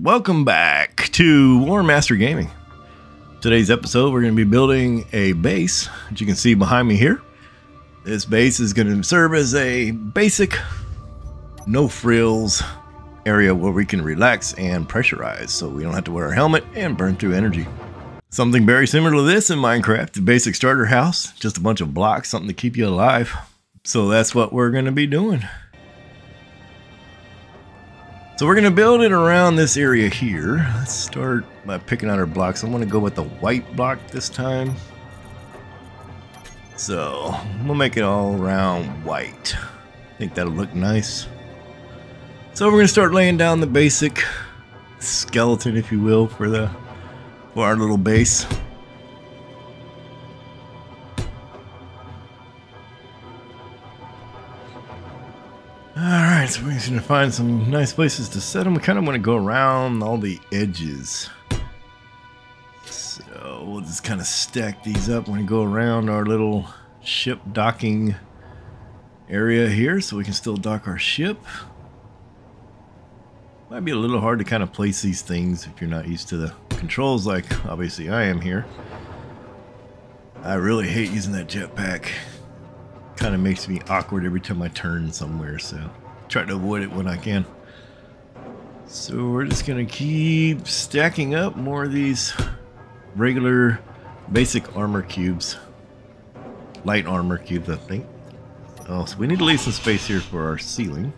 welcome back to War Master Gaming. Today's episode we're going to be building a base, as you can see behind me here. This base is going to serve as a basic, no frills area where we can relax and pressurize so we don't have to wear a helmet and burn through energy. Something very similar to this in Minecraft, the basic starter house, just a bunch of blocks, something to keep you alive. So that's what we're going to be doing. So we're going to build it around this area here. Let's start by picking out our blocks. I'm going to go with the white block this time. So we'll make it all around white. I think that'll look nice. So we're going to start laying down the basic skeleton, if you will, for our little base. Alright, so we're going to find some nice places to set them. We kind of want to go around all the edges. So we'll just kind of stack these up when we go around our little ship docking area here so we can still dock our ship. Might be a little hard to kind of place these things if you're not used to the controls like obviously I am here. I really hate using that jetpack. Kind of makes me awkward every time I turn somewhere, so try to avoid it when I can. So we're just gonna keep stacking up more of these regular basic armor cubes, light armor cubes, I think. Oh, so we need to leave some space here for our ceiling.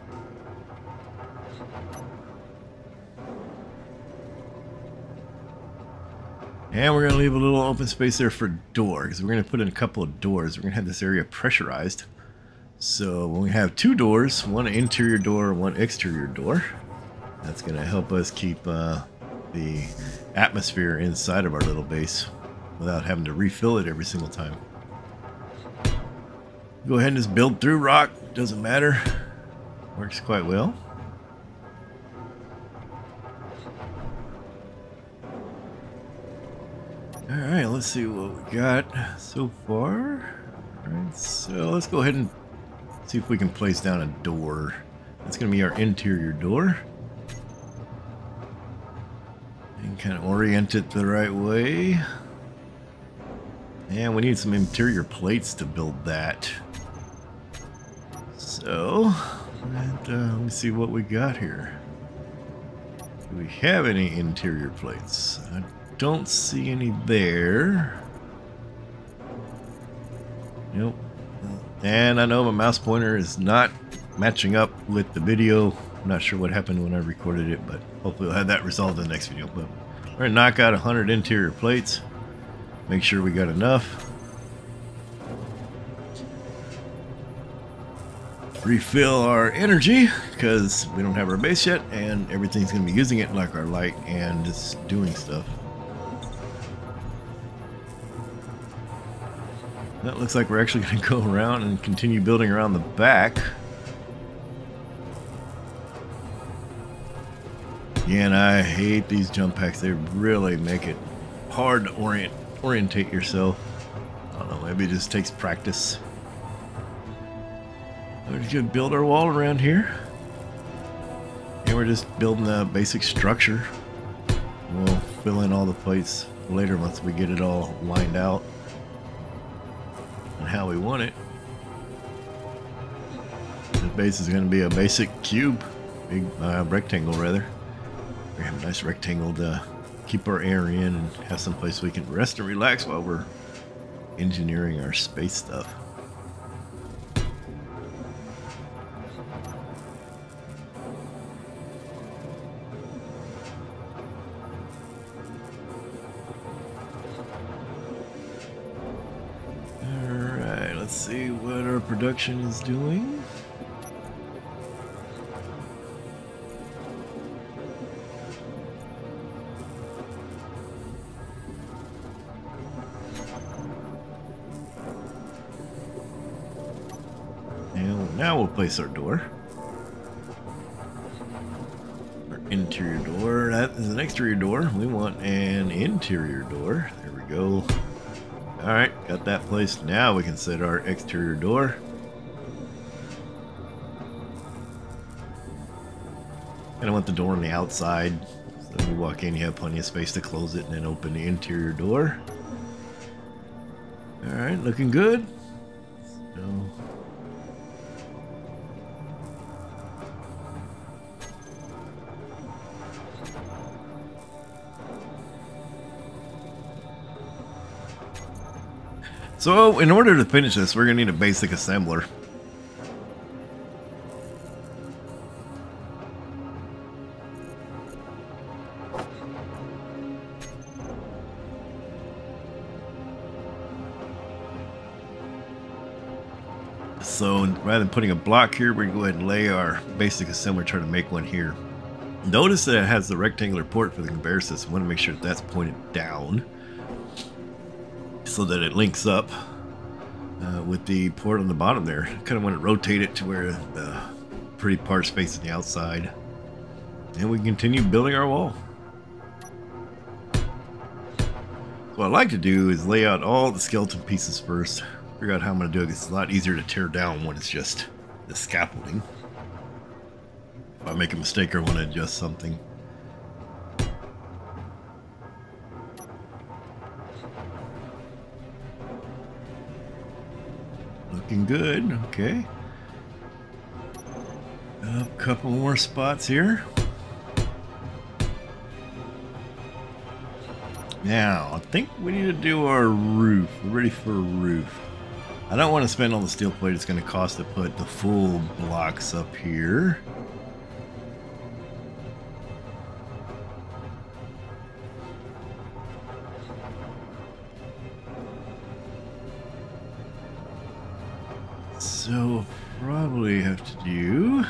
And we're going to leave a little open space there for doors. We're going to put in a couple of doors. We're going to have this area pressurized. So when we have two doors, one interior door, one exterior door, that's going to help us keep the atmosphere inside of our little base without having to refill it every single time. Go ahead and just build through rock. Doesn't matter. Works quite well. Alright, let's see what we got so far. Alright, so let's go ahead and see if we can place down a door. That's going to be our interior door. And kind of orient it the right way. And we need some interior plates to build that. So, let me see what we got here. Do we have any interior plates? I don't see any there. Nope. And I know my mouse pointer is not matching up with the video. I'm not sure what happened when I recorded it, but hopefully we'll have that resolved in the next video. But we're gonna knock out 100 interior plates. Make sure we got enough. Refill our energy because we don't have our base yet, and everything's gonna be using it like our light and just doing stuff. That looks like we're actually going to go around and continue building around the back. Yeah, and I hate these jump packs. They really make it hard to orientate yourself. I don't know, maybe it just takes practice. We're just going to build our wall around here. And we're just building a basic structure. We'll fill in all the plates later once we get it all lined out and how we want it. The base is going to be a basic cube, big rectangle rather. We have a nice rectangle to keep our air in and have some place we can rest and relax while we're engineering our space stuff. Let's see what our production is doing. And now we'll place our door. Our interior door. That is an exterior door. We want an interior door. There we go. Alright, got that placed. Now we can set our exterior door. Kind of want the door on the outside. So When you walk in, you have plenty of space to close it and then open the interior door. Alright, looking good. So, in order to finish this, we're going to need a basic assembler. So, rather than putting a block here, we're going to go ahead and lay our basic assembler, try to make one here. Notice that it has the rectangular port for the conveyor system. I want to make sure that that's pointed down, so that it links up with the port on the bottom there. Kind of want to rotate it to where the pretty part's facing the outside. And we can continue building our wall. So what I like to do is lay out all the skeleton pieces first. Figure out how I'm going to do it. It's a lot easier to tear down when it's just the scaffolding. If I make a mistake or want to adjust something. Looking good, okay. A couple more spots here. Now, I think we need to do our roof. We're ready for a roof. I don't want to spend all the steel plate it's going to cost to put the full blocks up here. So, probably have to do...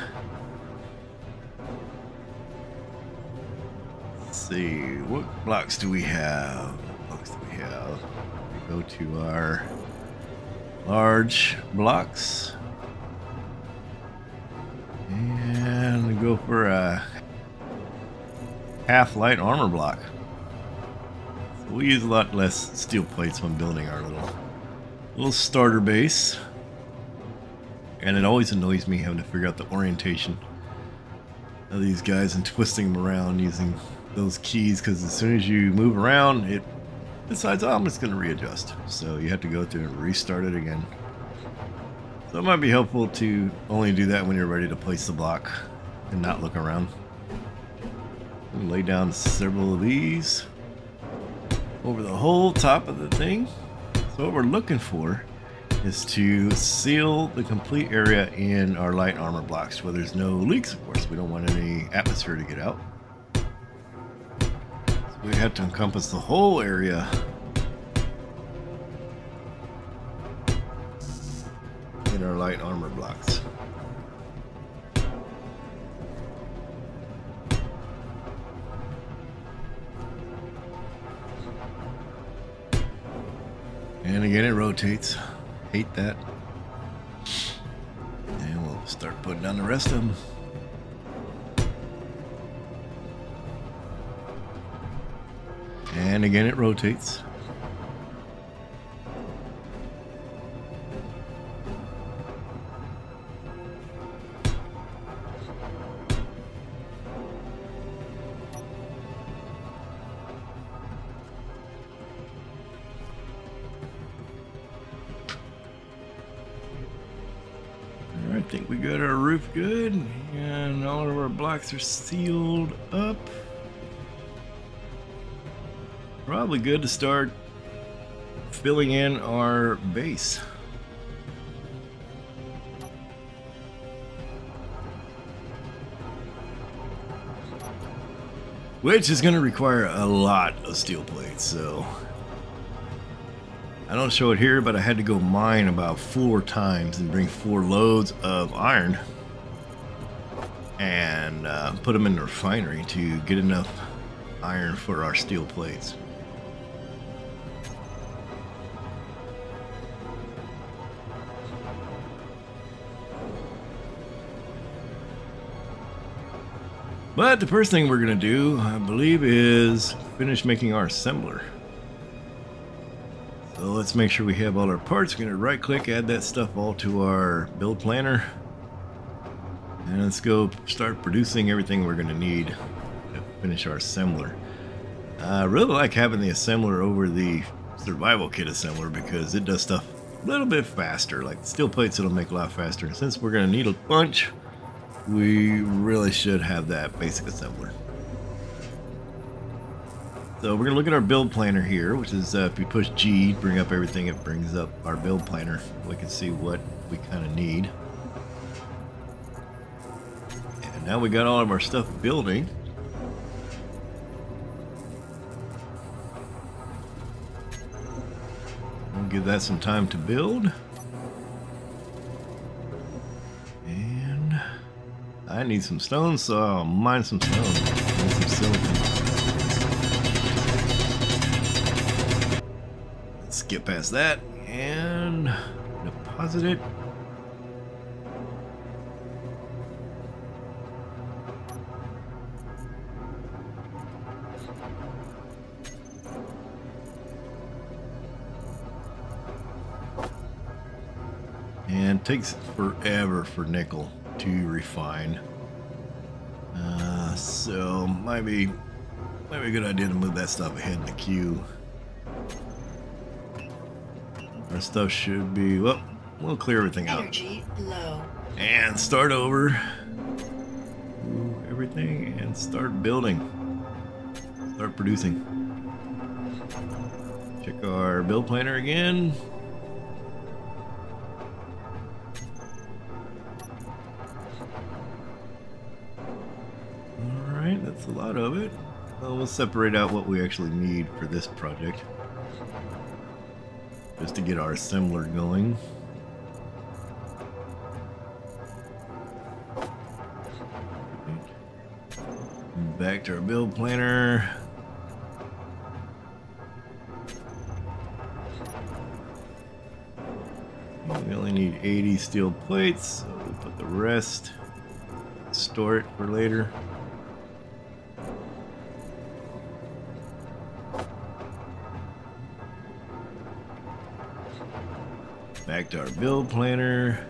Let's see, what blocks do we have? What blocks do we have? We go to our large blocks. And we go for a half light armor block. So we use a lot less steel plates when building our little starter base. And it always annoys me having to figure out the orientation of these guys and twisting them around using those keys, because as soon as you move around, it decides, oh, I'm just going to readjust. So you have to go through and restart it again. So it might be helpful to only do that when you're ready to place the block and not look around. Lay down several of these over the whole top of the thing. So what we're looking for is to seal the complete area in our light armor blocks where there's no leaks, of course. We don't want any atmosphere to get out. So we have to encompass the whole area in our light armor blocks. And again, it rotates. Hate that. And we'll start putting down the rest of them. And again, it rotates. I think we got our roof good, and all of our blocks are sealed up. Probably good to start filling in our base. Which is going to require a lot of steel plates, so I don't show it here, but I had to go mine about 4 times and bring 4 loads of iron and put them in the refinery to get enough iron for our steel plates. But the first thing we're going to do, I believe, is finish making our assembler. So let's make sure we have all our parts. We're going to right click, add that stuff all to our build planner. And let's go start producing everything we're going to need to finish our assembler. I really like having the assembler over the survival kit assembler because it does stuff a little bit faster. Like steel plates, it'll make a lot faster. And since we're going to need a bunch, we really should have that basic assembler. So we're going to look at our build planner here, which is if you push G, bring up everything, it brings up our build planner. We can see what we kind of need. And now we got all of our stuff building. We'll give that some time to build. And I need some stone, so I'll mine some stone. I need some silicon. Let's get past that and deposit it. And it takes forever for nickel to refine. So might be a good idea to move that stuff ahead in the queue. Our stuff should be, well, we'll clear everything out. Energy low. And start over. Move everything and start building. Start producing. Check our build planner again. Alright, that's a lot of it. Well, we'll separate out what we actually need for this project. Just to get our assembler going. Back to our build planner. We only need 80 steel plates, so we'll put the rest, store it for later. Back to our build planner.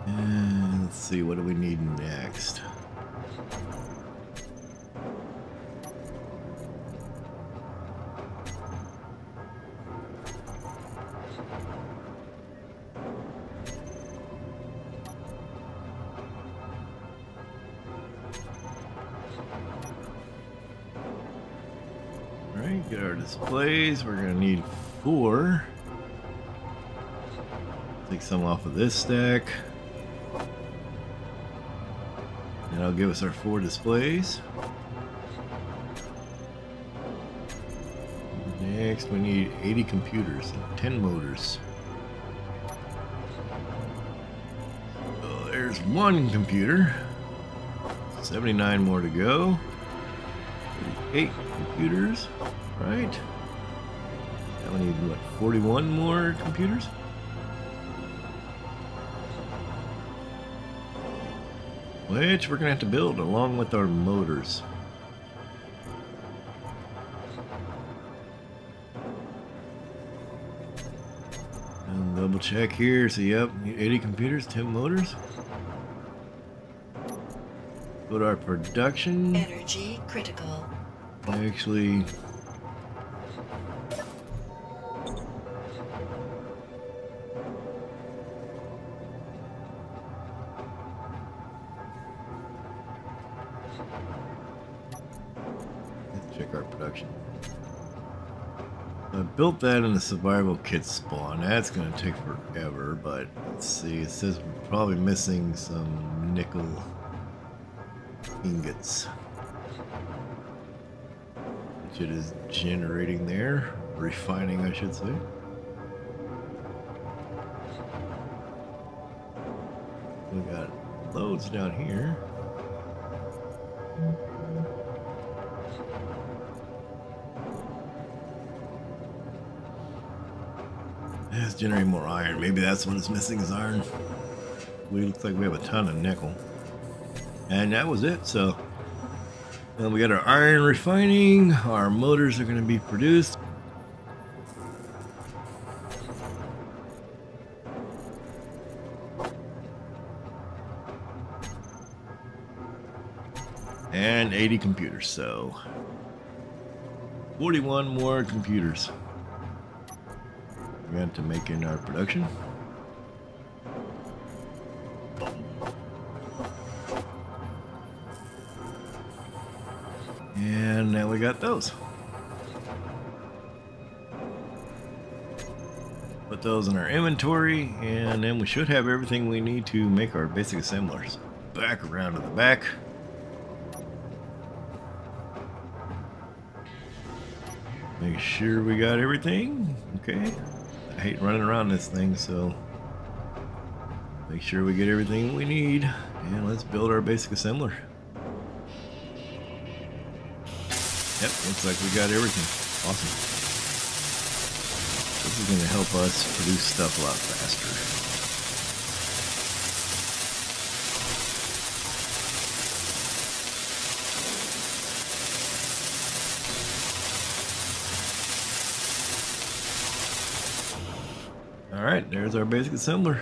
And let's see, what do we need next? Alright, get our displays. We're gonna need 4. Take some off of this stack. And that'll give us our 4 displays. Next, we need 80 computers and 10 motors. So there's 1 computer. 79 more to go. 8 computers, right? Now we need, what, 41 more computers? Which we're going to have to build along with our motors. And double check here. So, yep, 80 computers, 10 motors. Go to our production. Energy critical. Actually, let's check our production. I built that in the survival kit spawn. That's going to take forever, but let's see. It says we're probably missing some nickel ingots. Which it is generating there. Refining, I should say. We got loads down here. It's generating more iron. Maybe that's what it's missing is iron. Looks like we have a ton of nickel. And that was it. So we got our iron refining. Our motors are going to be produced. and 80 computers, so 41 more computers we got to make in our production. And now we got those. Put those in our inventory, and then we should have everything we need to make our basic assemblers. Back around to the back. Make sure we got everything. Okay. I hate running around this thing, so make sure we get everything we need. And let's build our basic assembler. Yep, looks like we got everything. Awesome. This is going to help us produce stuff a lot faster. Alright, there's our basic assembler.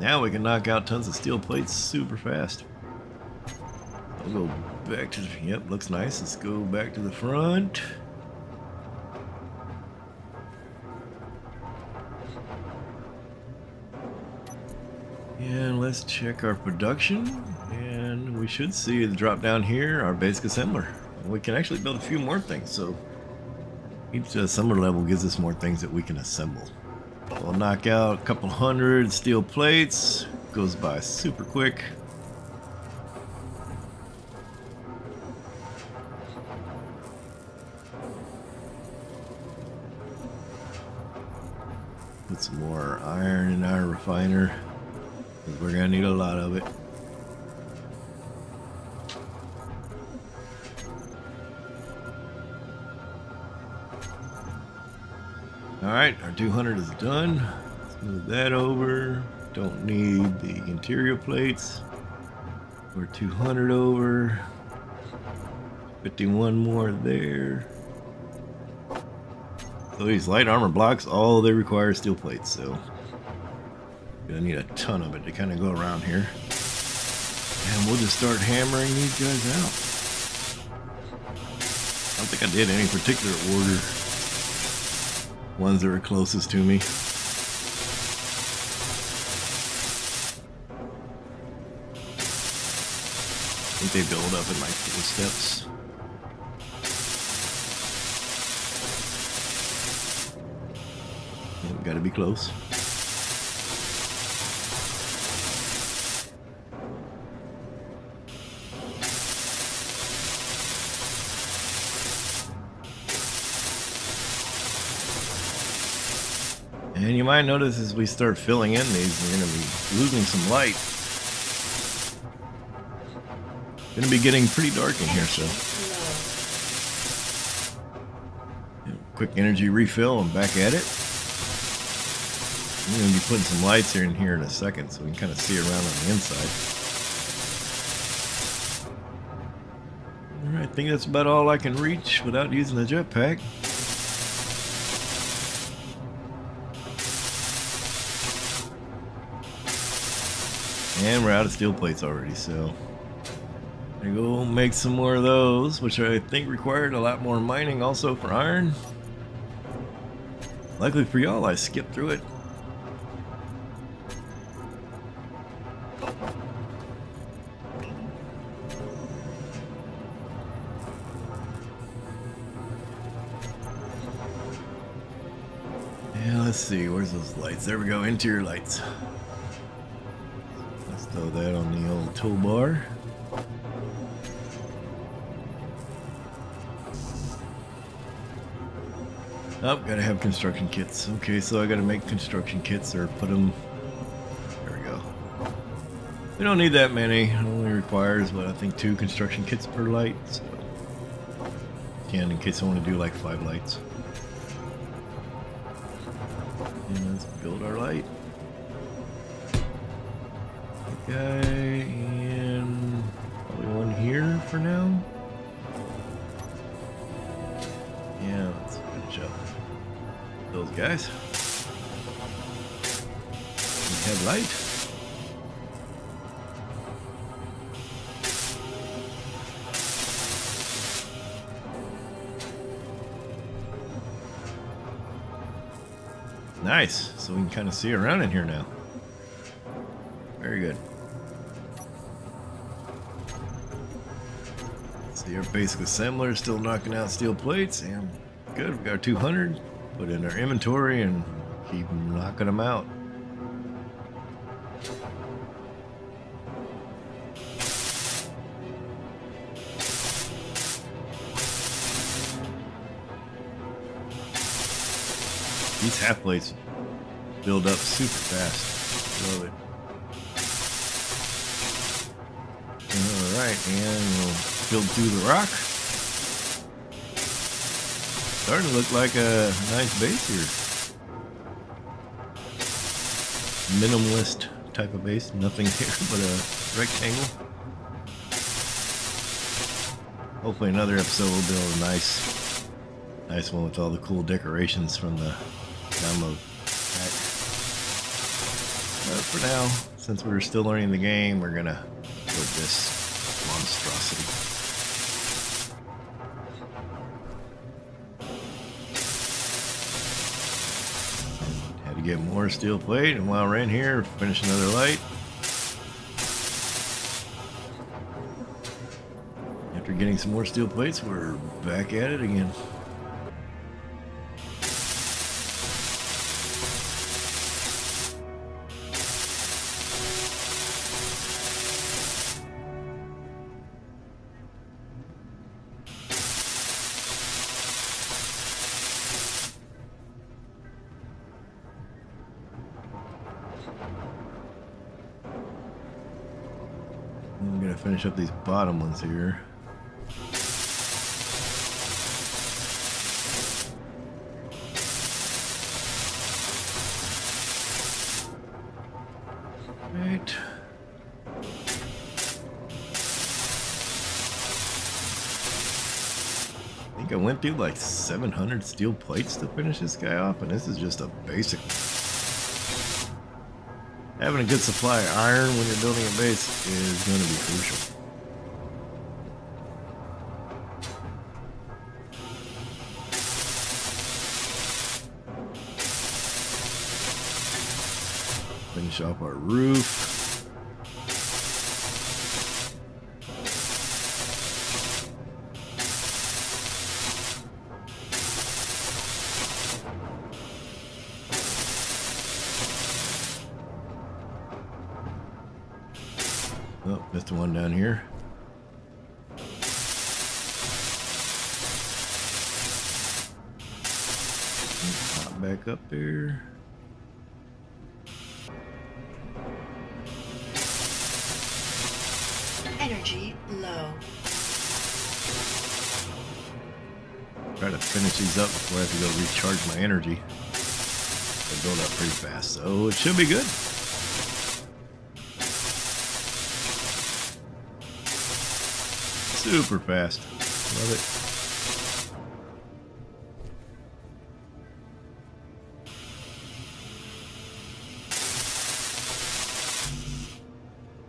Now we can knock out tons of steel plates super fast. I'll go back to the, yep, looks nice. Let's go back to the front. And let's check our production. And we should see the drop down here, our basic assembler. We can actually build a few more things, so each assembler level gives us more things that we can assemble. We'll knock out a couple hundred steel plates. Goes by super quick. Put some more iron in our refiner, because we're gonna need a lot of it. Alright, our 200 is done. Let's move that over. Don't need the interior plates. We're 200 over. 51 more there. So these light armor blocks, all they require is steel plates, so gonna need a ton of it to kind of go around here. And we'll just start hammering these guys out. I don't think I did any particular order. Ones that are closest to me. I think they build up in like 4 steps. We gotta be close. And you might notice as we start filling in these, we're going to be losing some light. Going to be getting pretty dark in here, so quick energy refill and back at it. I'm going to be putting some lights here in a second so we can kind of see around on the inside. Alright, I think that's about all I can reach without using the jetpack. And we're out of steel plates already, so I'm gonna go make some more of those, which I think required a lot more mining also for iron. Luckily for y'all, I skipped through it. Yeah, let's see, where's those lights? There we go, interior lights. Let's throw that on the old toolbar. Oh, gotta have construction kits. Okay, so I gotta make construction kits or put them. There we go. We don't need that many. It only requires, what, I think 2 construction kits per light. So, in case I want to do like 5 lights. And let's build our light. Okay, and probably one here for now. Yeah, let's finish up those guys. Headlight. Nice. So we can kind of see around in here now. Very good. See our basic assembler still knocking out steel plates. And good. We got 200. Put in our inventory and keep knocking them out. These half plates build up super fast. Love it. Alright, and we'll build through the rock. Starting to look like a nice base here. Minimalist type of base. Nothing here but a rectangle. Hopefully another episode will build a nice one with all the cool decorations from the download pack. But for now, since we're still learning the game, we're gonna build this monstrosity. Had to get more steel plate, and while we're in here, finish another light. After getting some more steel plates, we're back at it again. I'm gonna finish up these bottom ones here. Right. I think I went through like 700 steel plates to finish this guy off, and this is just a basic. Having a good supply of iron when you're building a base is going to be crucial. Finish off our roof. Oh, missed one down here. Pop back up there. Energy low. Try to finish these up before I have to go recharge my energy. They build up pretty fast, so it should be good. Super fast. Love it.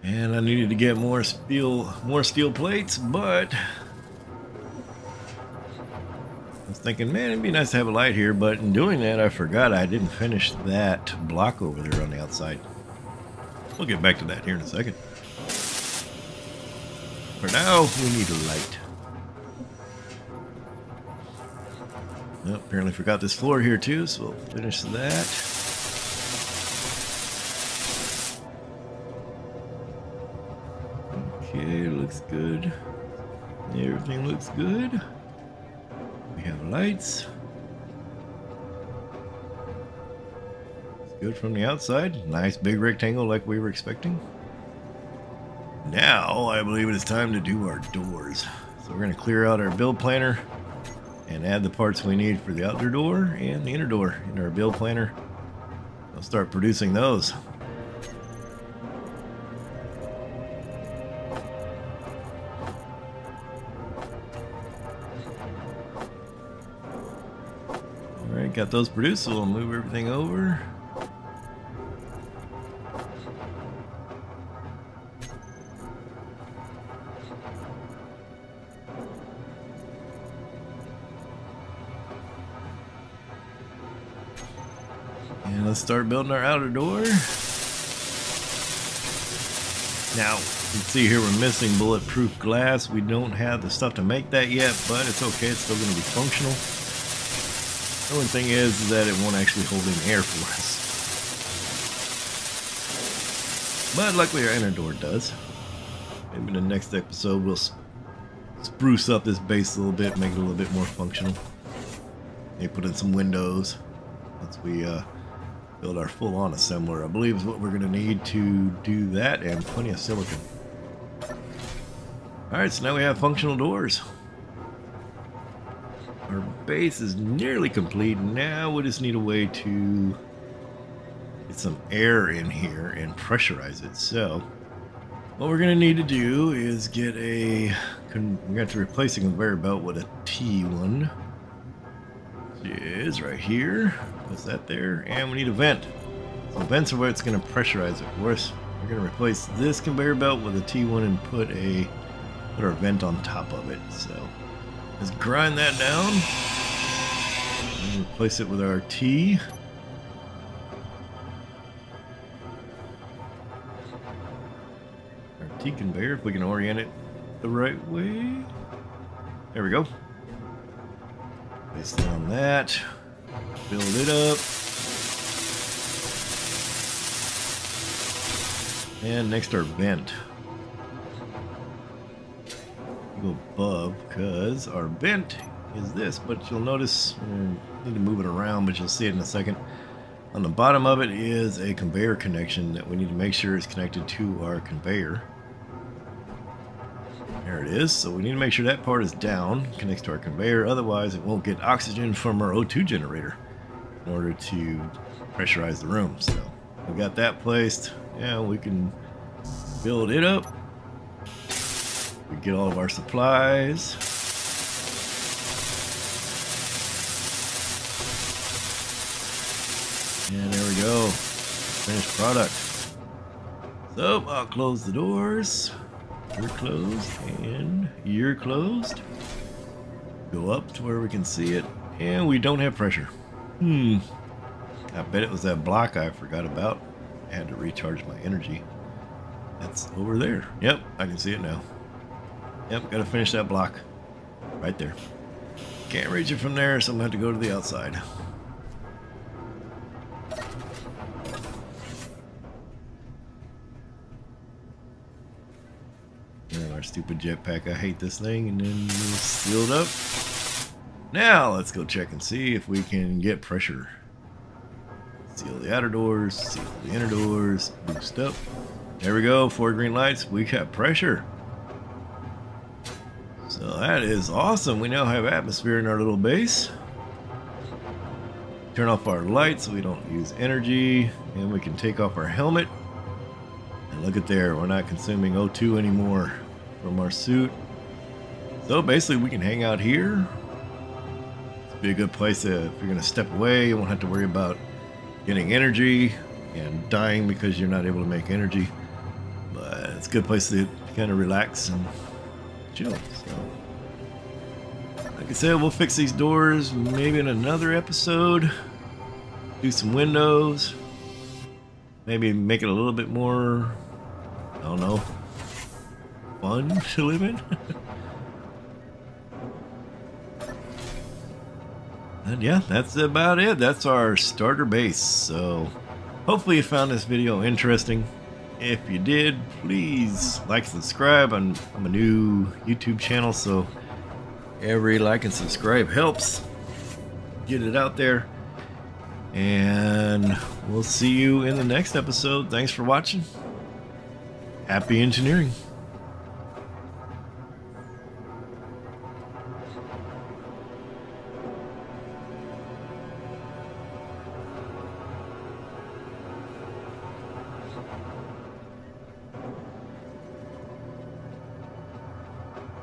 And I needed to get more steel plates, but I was thinking, man, it'd be nice to have a light here, but in doing that, I forgot I didn't finish that block over there on the outside. We'll get back to that here in a second. For now, we need a light. Oh, apparently forgot this floor here too, so we'll finish that. Okay, looks good. Everything looks good. We have lights. It's good from the outside. Nice big rectangle like we were expecting. Now, I believe it is time to do our doors. So we're going to clear out our build planner and add the parts we need for the outer door and the inner door in our build planner. I'll start producing those. Alright, got those produced, so we'll move everything over. And let's start building our outer door. Now, you can see here we're missing bulletproof glass. We don't have the stuff to make that yet, but it's okay. It's still going to be functional. The only thing is that it won't actually hold in air for us. But luckily our inner door does. Maybe in the next episode we'll spruce up this base a little bit, make it a little bit more functional. Maybe put in some windows once we build our full-on assembler. I believe is what we're going to need to do that, and plenty of silicon. Alright, so now we have functional doors. Our base is nearly complete. Now we just need a way to get some air in here and pressurize it. So what we're going to need to do is get we got to replace a conveyor belt with a T one. Which is right here. Put that there, and we need a vent. So vents are where it's going to pressurize it for us. We're going to replace this conveyor belt with a T1 and put our vent on top of it. So let's grind that down and replace it with our T. Our T conveyor, if we can orient it the right way. There we go. Place down that. Build it up. And next our vent. Go above because our vent is this, but you'll notice I need to move it around, but you'll see it in a second. On the bottom of it is a conveyor connection that we need to make sure is connected to our conveyor. There it is. So we need to make sure that part is down, connects to our conveyor, otherwise it won't get oxygen from our O2 generator in order to pressurize the room. So we got that placed. Yeah, we can build it up. We get all of our supplies. And there we go. Finished product. So I'll close the doors. You're closed and you're closed. Go up to where we can see it. And we don't have pressure. I bet it was that block I forgot about. I had to recharge my energy. That's over there. Yep, I can see it now. Yep, gotta finish that block. Right there. Can't reach it from there, so I'm gonna have to go to the outside. And our stupid jetpack, I hate this thing, and then we'll seal it up. Now let's go check and see if we can get pressure. Seal the outer doors, seal the inner doors, boost up. There we go, 4 green lights, we got pressure. So that is awesome. We now have atmosphere in our little base. Turn off our lights so we don't use energy, and we can take off our helmet. And look at there, we're not consuming O2 anymore from our suit. So basically we can hang out here. It's be a good place to, if you're going to step away, you won't have to worry about getting energy and dying because you're not able to make energy. But it's a good place to kind of relax and chill. So, like I said, we'll fix these doors maybe in another episode. Do some windows. Maybe make it a little bit more, I don't know, fun to live in. And yeah, that's about it. That's our starter base. So hopefully you found this video interesting. If you did, please like and subscribe. I'm a new YouTube channel, so every like and subscribe helps get it out there. And we'll see you in the next episode. Thanks for watching. Happy engineering.